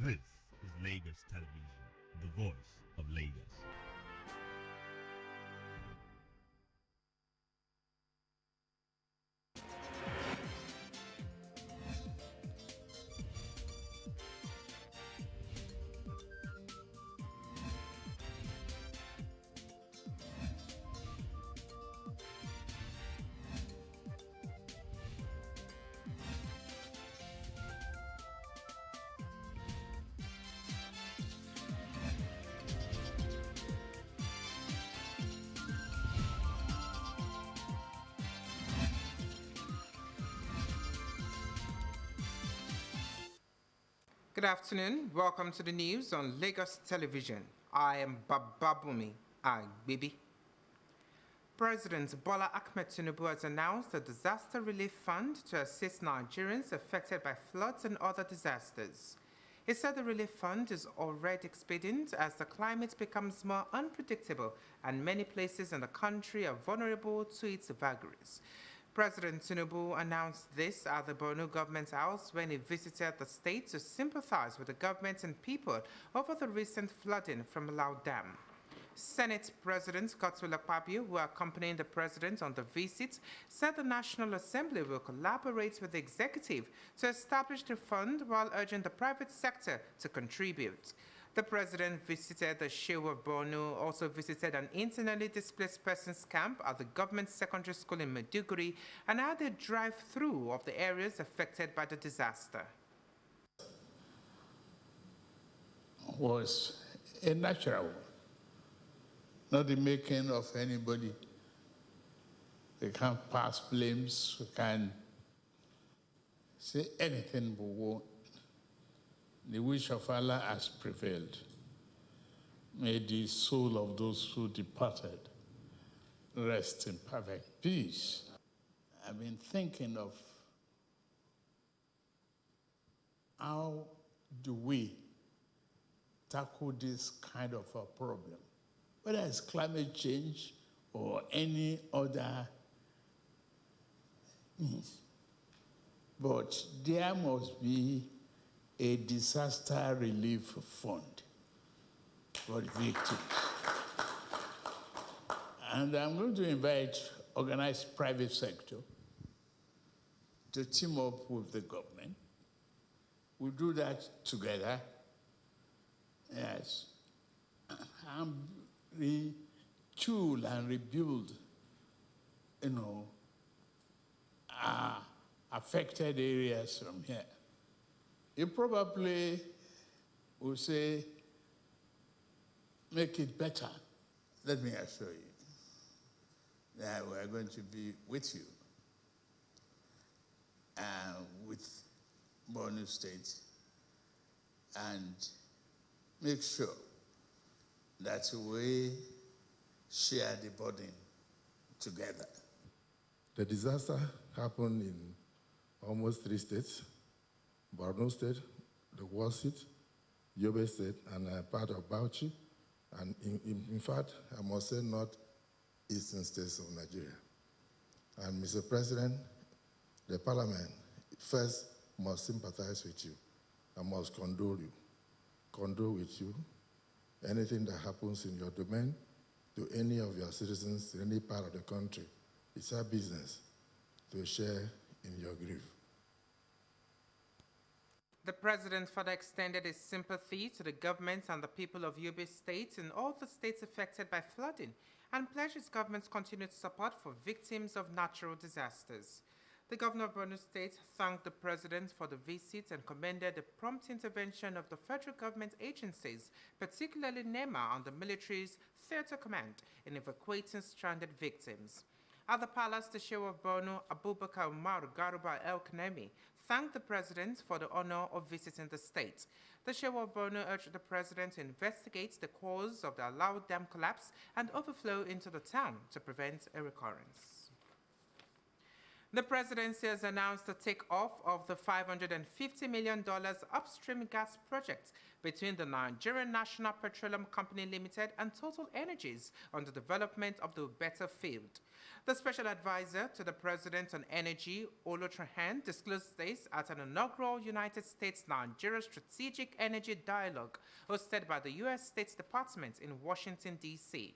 This is Lagos Television, the voice of Lagos. Good afternoon. Welcome to the news on Lagos Television. I am Bababumi Agbibi. President Bola Ahmed Tinubu has announced a disaster relief fund to assist Nigerians affected by floods and other disasters. He said the relief fund is already expedient as the climate becomes more unpredictable and many places in the country are vulnerable to its vagaries. President Tinubu announced this at the Borno Government House when he visited the state to sympathize with the government and people over the recent flooding from Lau Dam. Senate President Godswill Akpabio, who accompanied the president on the visit, said the National Assembly will collaborate with the executive to establish the fund while urging the private sector to contribute. The president visited the Shehu of Borno, also visited an internally displaced persons camp at the government secondary school in Maiduguri, and had a drive-through of the areas affected by the disaster. Was a natural one, not the making of anybody. They can't pass blames, we can say anything but what the wish of Allah has prevailed. May the soul of those who departed rest in perfect peace. I've been thinking of how do we tackle this kind of a problem, whether it's climate change or any other means. But there must be a disaster relief fund for the victims. And I'm going to invite organized private sector to team up with the government. We'll do that together. Yes. And retool and rebuild, affected areas from here. You probably will say, make it better. Let me assure you that we're going to be with you with Borno State and make sure that we share the burden together. The disaster happened in almost 3 states: Borno State, the War State, Yobe State, and a part of Bauchi, and in fact, I must say northeastern states of Nigeria. And Mr. President, the Parliament first must sympathize with you and must condole with you. Anything that happens in your domain to any of your citizens in any part of the country, it's our business to share in your grief. The president further extended his sympathy to the government and the people of Yobe State and all the states affected by flooding and pledged his government's continued support for victims of natural disasters. The governor of Borno State thanked the president for the visit and commended the prompt intervention of the federal government agencies, particularly NEMA and the military's Theater Command, in evacuating stranded victims. At the palace, the Shehu of Borno, Abubakar Umar Garuba El Kanemi, thanked the president for the honor of visiting the state. The Shehu of Borno urged the president to investigate the cause of the Lau Dam collapse and overflow into the town to prevent a recurrence. The presidency has announced the takeoff of the $550 million upstream gas project between the Nigerian National Petroleum Company Limited and Total Energies on the development of the Ubeta field. The special advisor to the president on energy, Olo Trahan, disclosed this at an inaugural United States-Nigeria Strategic Energy Dialogue hosted by the U.S. State Department in Washington, D.C.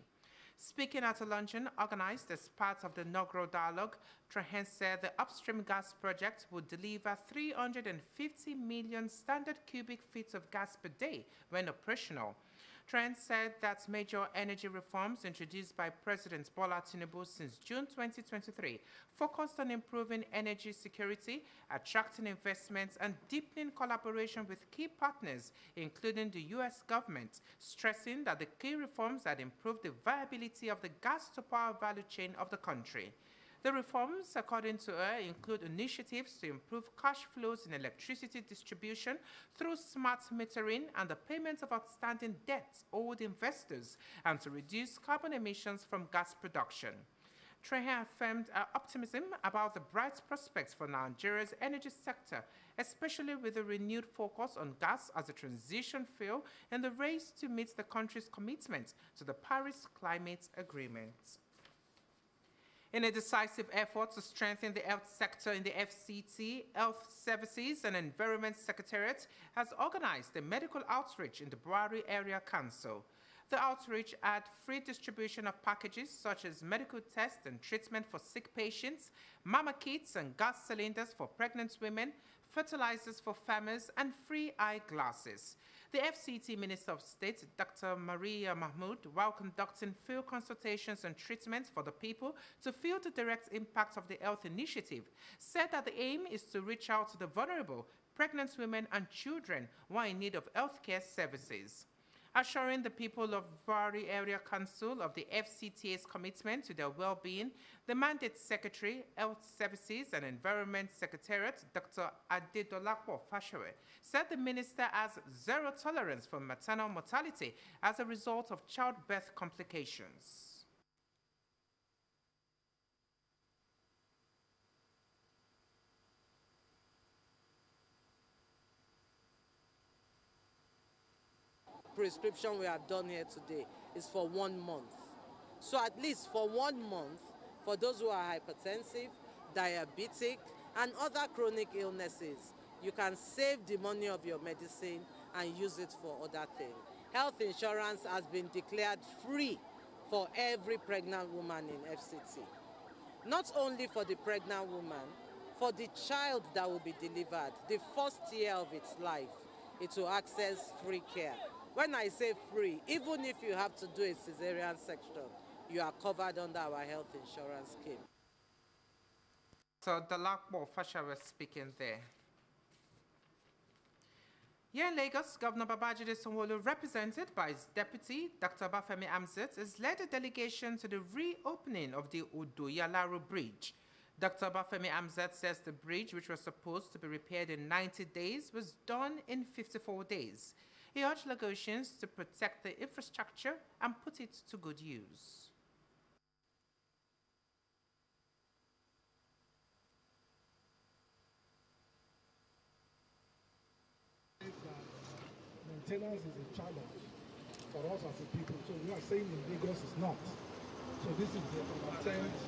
Speaking at a luncheon organized as part of the inaugural dialogue, Trahan said the upstream gas project would deliver 350 million standard cubic feet of gas per day when operational. Trahan said that major energy reforms introduced by President Bola Tinubu since June 2023 focused on improving energy security, attracting investments, and deepening collaboration with key partners, including the U.S. government, stressing that the key reforms had improved the viability of the gas-to-power value chain of the country. The reforms, according to her, include initiatives to improve cash flows in electricity distribution through smart metering and the payment of outstanding debts owed investors, and to reduce carbon emissions from gas production. Trahan affirmed her optimism about the bright prospects for Nigeria's energy sector, especially with the renewed focus on gas as a transition fuel in the race to meet the country's commitment to the Paris Climate Agreement. In a decisive effort to strengthen the health sector in the FCT, Health Services and Environment Secretariat has organized a medical outreach in the Buhari Area Council. The outreach had free distribution of packages such as medical tests and treatment for sick patients, mama kits and gas cylinders for pregnant women, fertilizers for farmers, and free eyeglasses. The FCT Minister of State, Dr. Maria Mahmood, while conducting field consultations and treatments for the people to feel the direct impact of the health initiative, said that the aim is to reach out to the vulnerable, pregnant women and children who are in need of healthcare services. Assuring the people of Buhari Area Council of the FCTA's commitment to their well-being, the Mandate Secretary, Health Services and Environment Secretariat, Dr. Adedolapo Fashawe, said the minister has zero tolerance for maternal mortality as a result of childbirth complications. Prescription we have done here today is for 1 month. So at least for 1 month, for those who are hypertensive, diabetic, and other chronic illnesses, you can save the money of your medicine and use it for other things. Health insurance has been declared free for every pregnant woman in FCT. Not only for the pregnant woman, for the child that will be delivered, the first year of its life, it will access free care. When I say free, even if you have to do a cesarean section, you are covered under our health insurance scheme. So Dalakbo Fasha was speaking there. Here in Lagos, Governor Babajide Sanwo-Olu, represented by his deputy, Dr. Bafemi Amzet, has led a delegation to the reopening of the Udo-Yalaru Bridge. Dr. Bafemi Amzet says the bridge, which was supposed to be repaired in 90 days, was done in 54 days. He urged Lagosians to protect the infrastructure and put it to good use. Maintenance is a challenge for us as a people. So we are saying in Lagos is not. So this is an attempt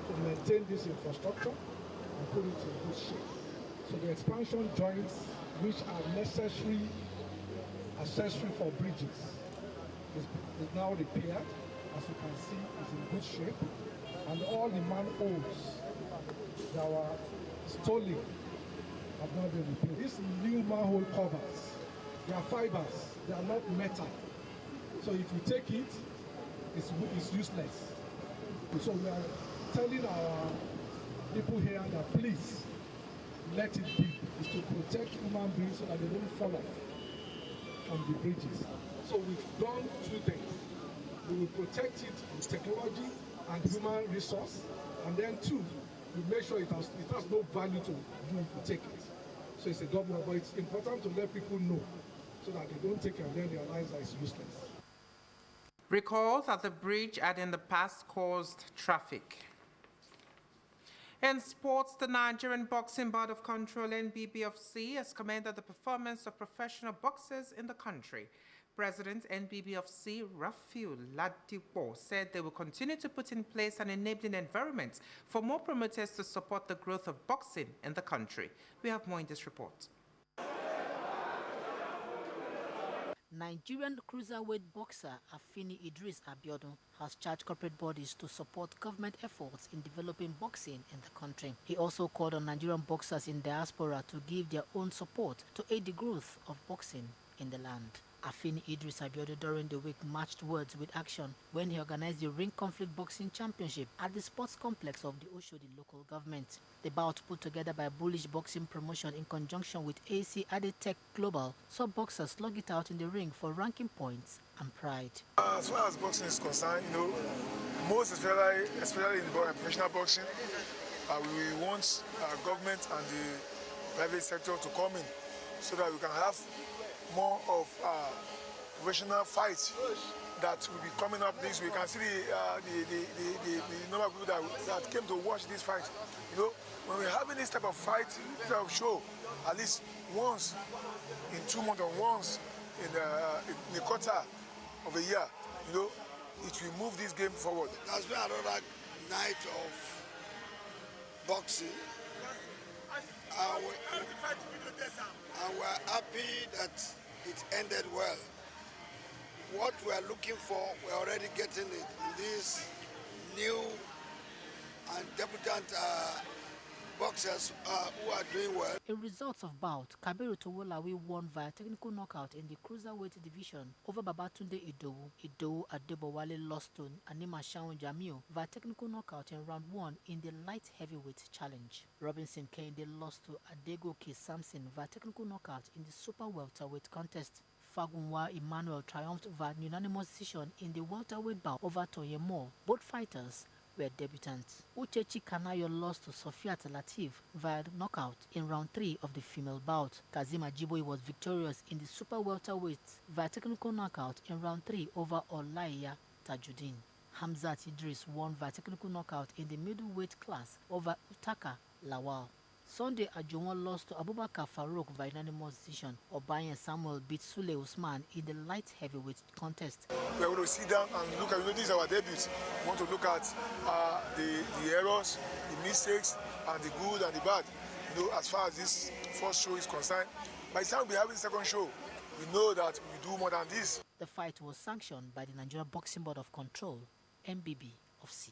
to maintain this infrastructure and put it in good shape. So the expansion joints, which are necessary accessory for bridges, is now repaired. As you can see, it's in good shape. And all the manholes that were stolen have now been repaired. These new manhole covers, they are fibers, they are not metal. So if you take it, it's useless. So we are telling our people here that please let it be. It's to protect human beings so that they don't fall off from the bridges. So we've done 2 things. We will protect it with technology and human resource, and then 2, we make sure it has no value to you if you take it. So it's a double, but it's important to let people know so that they don't take it and then realize that it's useless. Recall that the bridge had in the past caused traffic. In sports, the Nigerian Boxing Board of Control, NBBOC, has commended the performance of professional boxers in the country. President NBBOC Rafiu Ladipo said they will continue to put in place an enabling environment for more promoters to support the growth of boxing in the country. We have more in this report. Nigerian cruiserweight boxer Afeni Idris Abiodun has charged corporate bodies to support government efforts in developing boxing in the country. He also called on Nigerian boxers in diaspora to give their own support to aid the growth of boxing in the land. Afeni Idris Abiodun during the week matched words with action when he organized the Ring Conflict Boxing Championship at the sports complex of the Oshodi local government. The bout, put together by Bullish Boxing Promotion in conjunction with AC Aditech Global, saw boxers slug it out in the ring for ranking points and pride. As far as boxing is concerned, most especially in professional boxing, we want government and the private sector to come in so that we can have more of professional fights that will be coming up this week. You can see the number of people that came to watch this fight. When we're having this type of fight, this type of show, at least once in 2 months or once in the quarter of a year, it will move this game forward. There's been another night of boxing. And we're happy that it ended well. What we are looking for, we're already getting it in this new and debutant boxers who are doing well. In results of bout, Kabiru Towolawi won via technical knockout in the cruiserweight division over Babatunde Idowu. Idowu Adebowale lost to Anima Shaun Jamiu via technical knockout in round 1 in the light heavyweight challenge. Robinson Kehinde lost to Adegoke Samson via technical knockout in the super welterweight contest. Fagunwa Emmanuel triumphed via unanimous decision in the welterweight bout over Toyemo. Both fighters were debutants. Uchechi Kanayo lost to Sofiat Latif via knockout in round 3 of the female bout. Kazima Jiboy was victorious in the super welterweight via technical knockout in round 3 over Olaiya Tajuddin. Hamzat Idris won via technical knockout in the middleweight class over Utaka Lawal. Sunday Ajuwon lost to Abubakar Farouk via unanimous decision. Obayan Samuel beat Sule Usman in the light heavyweight contest. We are going to sit down and look at, this is our debut. We want to look at the errors, the mistakes, and the good and the bad. As far as this first show is concerned, by the time we have the second show, we know that we do more than this. The fight was sanctioned by the Nigerian Boxing Board of Control, NBBOC.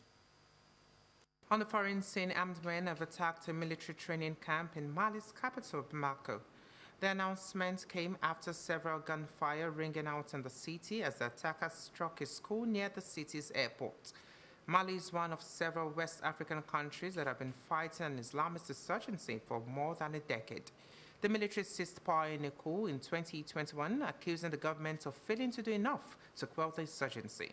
On the foreign scene, armed men have attacked a military training camp in Mali's capital, Bamako. The announcement came after several gunfire ringing out in the city as the attackers struck a school near the city's airport. Mali is one of several West African countries that have been fighting an Islamist insurgency for more than a decade. The military seized power in a coup in 2021, accusing the government of failing to do enough to quell the insurgency.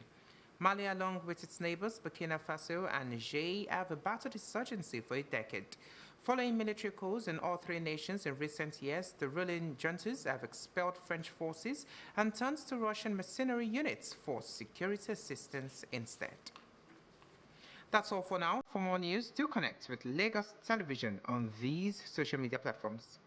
Mali, along with its neighbors Burkina Faso and Niger, have battled insurgency for a decade. Following military coups in all 3 nations in recent years, the ruling juntas have expelled French forces and turned to Russian mercenary units for security assistance instead. That's all for now. For more news, do connect with Lagos Television on these social media platforms.